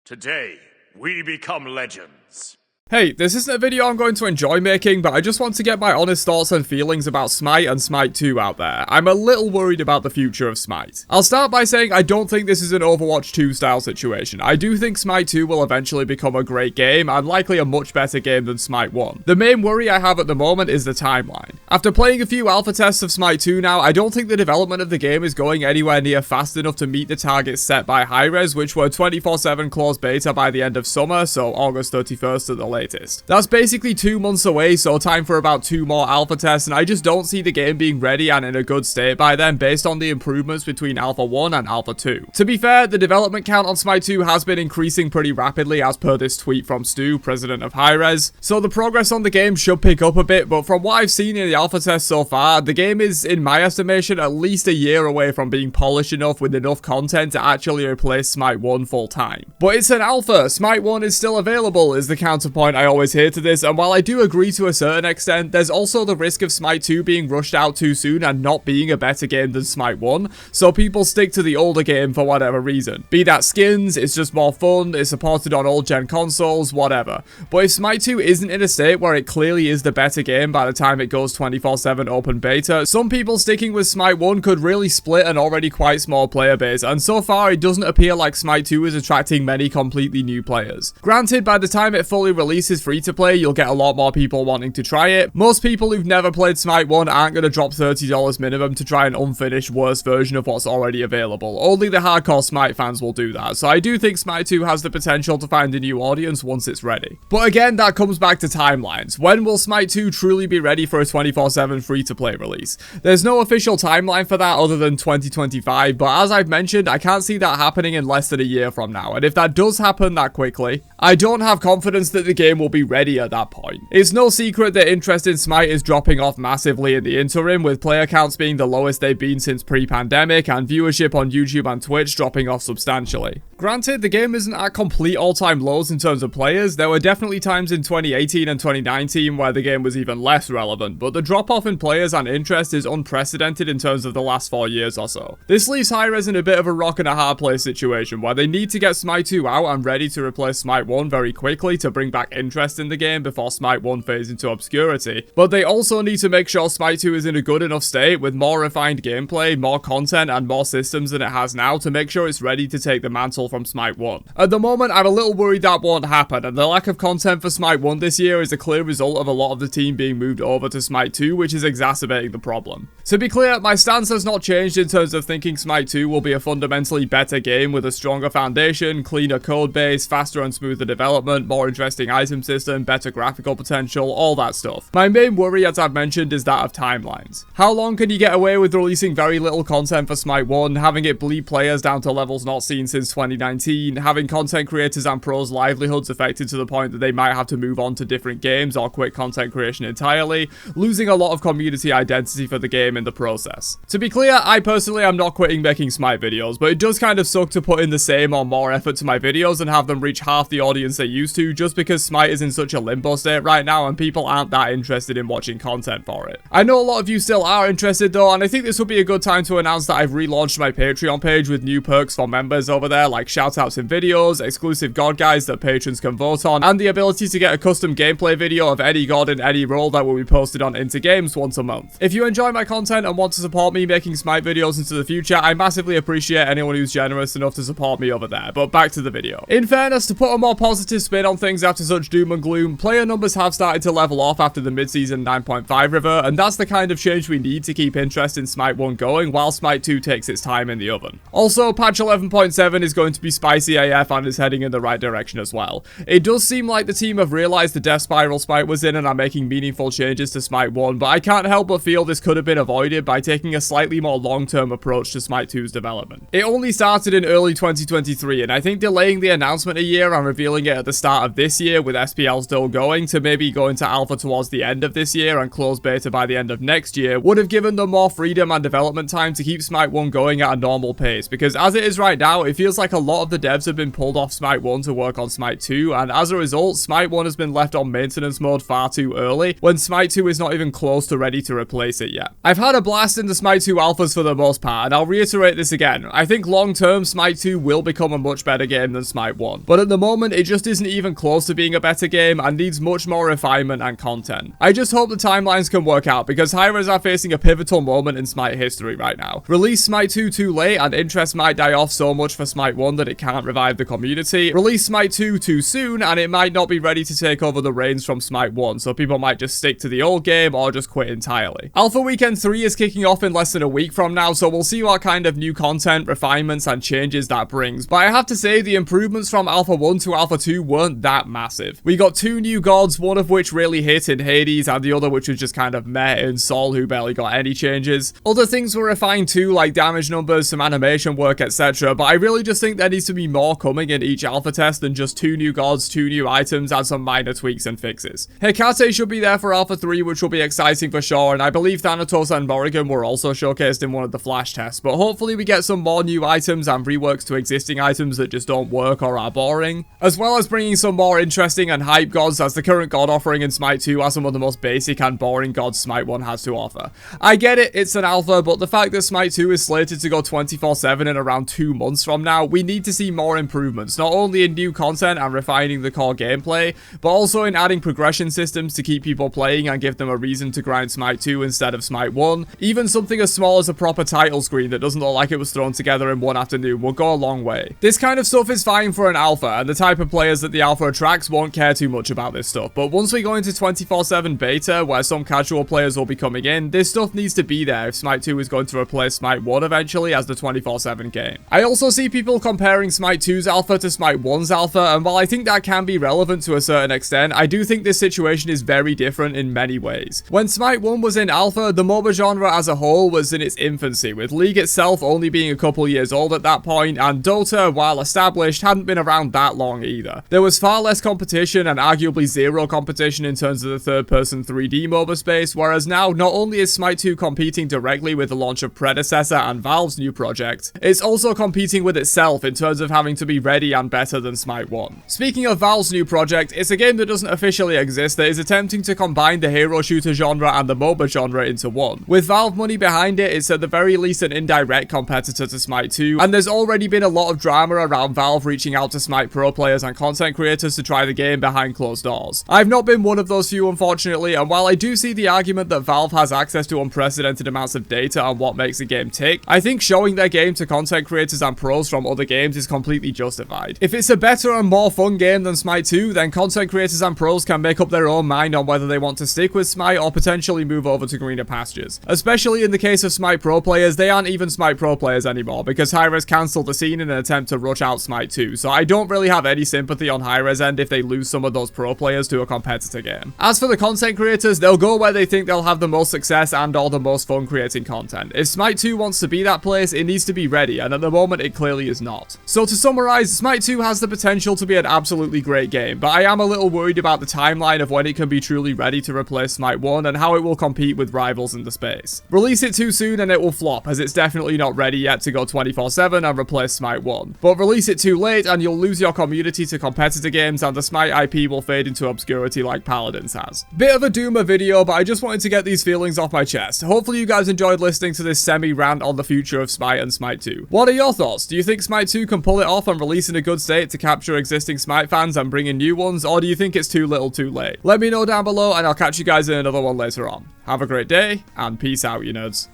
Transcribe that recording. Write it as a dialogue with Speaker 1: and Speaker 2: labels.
Speaker 1: Today, we become legends.
Speaker 2: Hey, this isn't a video I'm going to enjoy making, but I just want to get my honest thoughts and feelings about Smite and Smite 2 out there. I'm a little worried about the future of Smite. I'll start by saying I don't think this is an Overwatch 2 style situation. I do think Smite 2 will eventually become a great game, and likely a much better game than Smite 1. The main worry I have at the moment is the timeline. After playing a few alpha tests of Smite 2 now, I don't think the development of the game is going anywhere near fast enough to meet the targets set by Hi-Rez, which were 24/7 closed beta by the end of summer, so August 31st at the latest. That's basically 2 months away, so time for about 2 more alpha tests, and I just don't see the game being ready and in a good state by then based on the improvements between Alpha 1 and Alpha 2. To be fair, the development count on Smite 2 has been increasing pretty rapidly as per this tweet from Stu, president of Hi-Rez, so the progress on the game should pick up a bit, but from what I've seen in the alpha test so far, the game is, in my estimation, at least a year away from being polished enough with enough content to actually replace Smite 1 full time. But it's an alpha, Smite 1 is still available is the counterpoint I always hear to this, and while I do agree to a certain extent, there's also the risk of Smite 2 being rushed out too soon and not being a better game than Smite 1, so people stick to the older game for whatever reason. Be that skins, it's just more fun, it's supported on old gen consoles, whatever. But if Smite 2 isn't in a state where it clearly is the better game by the time it goes 24/7 open beta, some people sticking with Smite 1 could really split an already quite small player base, and so far it doesn't appear like Smite 2 is attracting many completely new players. Granted, by the time it fully releases free to play, you'll get a lot more people wanting to try it. Most people who've never played Smite 1 aren't going to drop $30 minimum to try an unfinished worse version of what's already available. Only the hardcore Smite fans will do that, so I do think Smite 2 has the potential to find a new audience once it's ready. But again, that comes back to timelines. When will Smite 2 truly be ready for a 24/7 free-to-play release? There's no official timeline for that other than 2025, but as I've mentioned, I can't see that happening in less than a year from now, and if that does happen that quickly, I don't have confidence that the game will be ready at that point. It's no secret that interest in Smite is dropping off massively in the interim, with player counts being the lowest they've been since pre-pandemic, and viewership on YouTube and Twitch dropping off substantially. Granted, the game isn't at complete all-time lows in terms of players. There were definitely times in 2018 and 2019 where the game was even less relevant, but the drop-off in players and interest is unprecedented in terms of the last 4 years or so. This leaves Hi-Rez in a bit of a rock and a hard place situation, where they need to get Smite 2 out and ready to replace Smite 1 very quickly to bring back interest in the game before Smite 1 fades into obscurity, but they also need to make sure Smite 2 is in a good enough state with more refined gameplay, more content, and more systems than it has now to make sure it's ready to take the mantle from Smite 1. At the moment, I'm a little worried that won't happen, and the lack of content for Smite 1 this year is a clear result of a lot of the team being moved over to Smite 2, which is exacerbating the problem. To be clear, my stance has not changed in terms of thinking Smite 2 will be a fundamentally better game with a stronger foundation, cleaner code base, faster and smoother development, more interesting item system, better graphical potential, all that stuff. My main worry, as I've mentioned, is that of timelines. How long can you get away with releasing very little content for Smite 1, having it bleed players down to levels not seen since 2019, having content creators and pros' livelihoods affected to the point that they might have to move on to different games or quit content creation entirely, losing a lot of community identity for the game in the process. To be clear, I personally am not quitting making Smite videos, but it does kind of suck to put in the same or more effort to my videos and have them reach half the audience they used to just because Smite is in such a limbo state right now and people aren't that interested in watching content for it. I know a lot of you still are interested though, and I think this would be a good time to announce that I've relaunched my Patreon page with new perks for members over there, like shoutouts in videos, exclusive god guides that patrons can vote on, and the ability to get a custom gameplay video of any god in any role that will be posted on Into Games once a month. If you enjoy my content and want to support me making Smite videos into the future, I massively appreciate anyone who's generous enough to support me over there, but back to the video. In fairness, to put a more positive spin on things after such doom and gloom, player numbers have started to level off after the mid-season 9.5 river, and that's the kind of change we need to keep interest in Smite 1 going while Smite 2 takes its time in the oven. Also, patch 11.7 is going to be spicy AF and is heading in the right direction as well. It does seem like the team have realized the death spiral Smite was in and are making meaningful changes to Smite 1, but I can't help but feel this could have been avoided by taking a slightly more long-term approach to Smite 2's development. It only started in early 2023, and I think delaying the announcement a year and revealing it at the start of this year with SPL still going, to maybe go into alpha towards the end of this year and close beta by the end of next year would have given them more freedom and development time to keep Smite 1 going at a normal pace, because as it is right now, it feels like a lot of the devs have been pulled off Smite 1 to work on Smite 2, and as a result, Smite 1 has been left on maintenance mode far too early, when Smite 2 is not even close to ready to replace it yet. I've had a blast in the Smite 2 alphas for the most part, and I'll reiterate this again. I think long term, Smite 2 will become a much better game than Smite 1, but at the moment, it just isn't even close to being a better game and needs much more refinement and content. I just hope the timelines can work out, because Hi-Rez are facing a pivotal moment in Smite history right now. Release Smite 2 too late and interest might die off so much for Smite 1 that it can't revive the community. Release Smite 2 too soon and it might not be ready to take over the reins from Smite 1, so people might just stick to the old game or just quit entirely. Alpha Weekend 3 is kicking off in less than a week from now, so we'll see what kind of new content, refinements and changes that brings, but I have to say the improvements from Alpha 1 to Alpha 2 weren't that massive. We got 2 new gods, one of which really hit in Hades and the other which was just kind of meh in Sol, who barely got any changes. Other things were refined too, like damage numbers, some animation work, etc, but I really just think there needs to be more coming in each alpha test than just 2 new gods, 2 new items and some minor tweaks and fixes. Hecate should be there for Alpha 3, which will be exciting for sure, and I believe Thanatos and Morrigan were also showcased in one of the flash tests, but hopefully we get some more new items and reworks to existing items that just don't work or are boring, as well as bringing some more interesting and hype gods, as the current god offering in Smite 2 are some of the most basic and boring gods Smite 1 has to offer. I get it, it's an alpha, but the fact that Smite 2 is slated to go 24/7 in around 2 months from now, we need to see more improvements, not only in new content and refining the core gameplay, but also in adding progression systems to keep people playing and give them a reason to grind Smite 2 instead of Smite 1. Even something as small as a proper title screen that doesn't look like it was thrown together in one afternoon will go a long way. This kind of stuff is fine for an alpha, and the type of players that the alpha attracts won't care too much about this stuff, but once we go into 24/7 beta, where some casual players will be coming in, this stuff needs to be there if Smite 2 is going to replace Smite 1 eventually as the 24/7 game. I also see people comparing Smite 2's alpha to Smite 1's alpha, and while I think that can be relevant to a certain extent, I do think this situation is very different in many ways. When Smite 1 was in alpha, the MOBA genre as a whole was in its infancy, with League itself only being a couple years old at that point, and Dota, while established, hadn't been around that long either. There was far less competition and arguably zero competition in terms of the third-person 3D MOBA space, whereas now not only is Smite 2 competing directly with the launch of Predecessor and Valve's new project, it's also competing with itself in terms of having to be ready and better than Smite 1. Speaking of Valve's new project, it's a game that doesn't officially exist that is attempting to combine the hero shooter genre and the MOBA genre into one. With Valve money behind it, it's at the very least an indirect competitor to Smite 2, and there's already been a lot of drama around Valve reaching out to Smite pro players and content creators to try the game behind closed doors. I've not been one of those few, unfortunately, and while I do see the argument that Valve has access to unprecedented amounts of data on what makes a game tick, I think showing their game to content creators and pros from other games is completely justified. If it's a better and more fun game than Smite 2, then content creators and pros can make up their own mind on whether they want to stick with Smite or potentially move over to greener pastures. Especially in the case of Smite pro players, they aren't even Smite pro players anymore, because Hi-Rez cancelled the scene in an attempt to rush out Smite 2, so I don't really have any sympathy on Hi-Rez end if they lose some of those pro players to a competitor game. As for the content creators, they'll go where they think they'll have the most success and or the most fun creating content. If Smite 2 wants to be that place, it needs to be ready, and at the moment it clearly is not. So to summarize, Smite 2 has the potential to be an absolutely great game, but I am a little worried about the timeline of when it can be truly ready to replace Smite 1 and how it will compete with rivals in the space. Release it too soon and it will flop, as it's definitely not ready yet to go 24/7 and replace Smite 1. But release it too late and you'll lose your community to competitor games and the Smite IP will fade into obscurity like Paladins has. Bit of a doomer video, but I just wanted to get these feelings off my chest. Hopefully you guys enjoyed listening to this semi-rant on the future of Smite and Smite 2. What are your thoughts? Do you think Smite 2 can pull it off and release in a good state to capture existing Smite fans and bring in new ones, or do you think it's too little too late? Let me know down below and I'll catch you guys in another one later on. Have a great day, and peace out, you nerds.